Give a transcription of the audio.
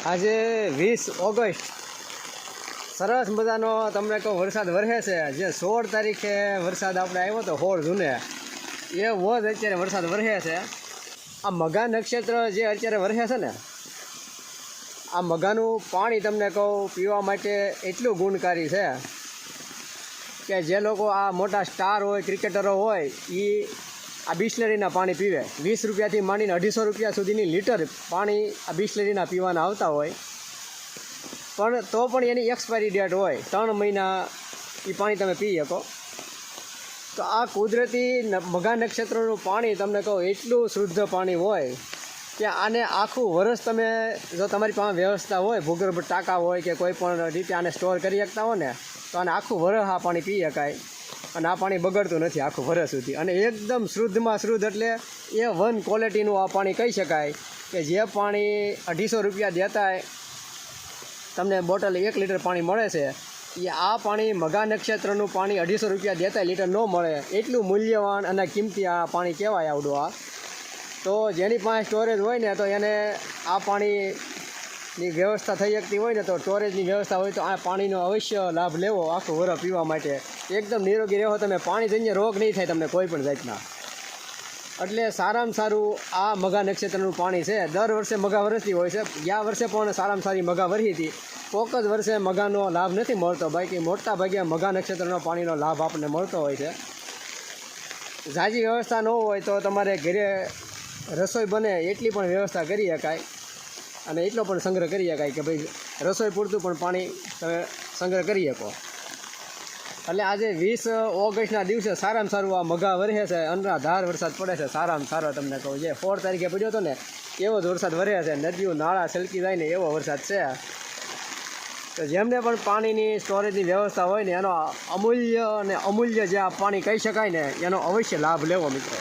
આજે 20 ઓગસ્ટ સરસ મજાનો તમને કહું વરસાદ વરસે છે. જે 16 તારીખે વરસાદ આપણે આવ્યો હતો 16 જૂને એવો જ અત્યારે વરસાદ વરસે છે. આ મઘા નક્ષત્ર જે અત્યારે વરસે છે ને, આ મઘાનું પાણી તમને કહું પીવા માટે એટલું ગુણકારી છે કે જે લોકો આ મોટા સ્ટાર હોય, ક્રિકેટરો હોય, એ આ બિસ્લેરીના પાણી પીવે. 20 રૂપિયાથી માંડીને 250 રૂપિયા સુધીની લીટર પાણી આ બિસ્લેરીના પીવાના આવતા હોય, પણ તો પણ એની એક્સપાયરી ડેટ હોય 3 મહિના એ પાણી તમે પી શકો. તો આ કુદરતી મઘા નક્ષત્રનું પાણી તમને કહું એટલું શુદ્ધ પાણી હોય કે આને આખું વરસ તમે, જો તમારી પાસે વ્યવસ્થા હોય, ભૂગર્ભ ટાંકા હોય કે કોઈ પણ રીતે આને સ્ટોર કરી શકતા હોય ને, તો આને આખું વરસ આ પાણી પી શકાય. અને આ પાણી બગડતું નથી આખું વરસ સુધી, અને એકદમ શુદ્ધમાં શુદ્ધ, એટલે A1 ક્વોલિટીનું આ પાણી કહી શકાય. કે જે પાણી 250 રૂપિયા દેતા તમને બોટલ 1 લીટર પાણી મળે છે, એ આ પાણી મઘા નક્ષત્રનું પાણી 250 રૂપિયા દેતા લીટર ન મળે. એટલું મૂલ્યવાન અને કિંમતી આ પાણી કહેવાય આવડું. આ તો જેની પાસે સ્ટોરેજ હોય ને, તો એને આ પાણીની વ્યવસ્થા થઈ શકતી હોય ને, તો સ્ટોરેજની વ્યવસ્થા હોય તો આ પાણીનો અવશ્ય લાભ લેવો આખું વરસ પીવા માટે. એકદમ નિરોગી રહો તમે, પાણીજન્ય રોગ નહીં થાય તમને કોઈ પણ જાતના. એટલે સારામાં સારું આ મઘા નક્ષત્રનું પાણી છે. દર વર્ષે મઘા વરસતી હોય છે. ગયા વર્ષે પણ સારામાં સારી મઘા વરસી હતી. કોક જ વર્ષે મઘાનો લાભ નથી મળતો, બાકી મોટા ભાગે મઘા નક્ષત્રનો પાણીનો લાભ આપણને મળતો હોય છે. ઝાઝી વ્યવસ્થા ન હોય તો તમારે ઘરે રસોઈ બને એટલી પણ વ્યવસ્થા કરી શકાય, અને એટલો પણ સંગ્રહ કરી શકાય કે ભાઈ રસોઈ પૂરતું પણ પાણી તમે સંગ્રહ કરી શકો. એટલે આજે 20 ઓગસ્ટના દિવસે સારામાં સારું આ મઘા વરસે છે. અનરાધાર વરસાદ પડે છે, સારામાં સારો તમને કહું. જે 16 તારીખે પડ્યો હતો ને, એવો જ વરસાદ વરસે છે. નદીઓ નાળા છલકી જાય ને એવો વરસાદ છે. તો જેમને પણ પાણીની સ્ટોરેજની વ્યવસ્થા હોય ને, એનો અમૂલ્ય અને અમૂલ્ય જે આ પાણી કહી શકાય ને, એનો અવશ્ય લાભ લેવો મિત્રો.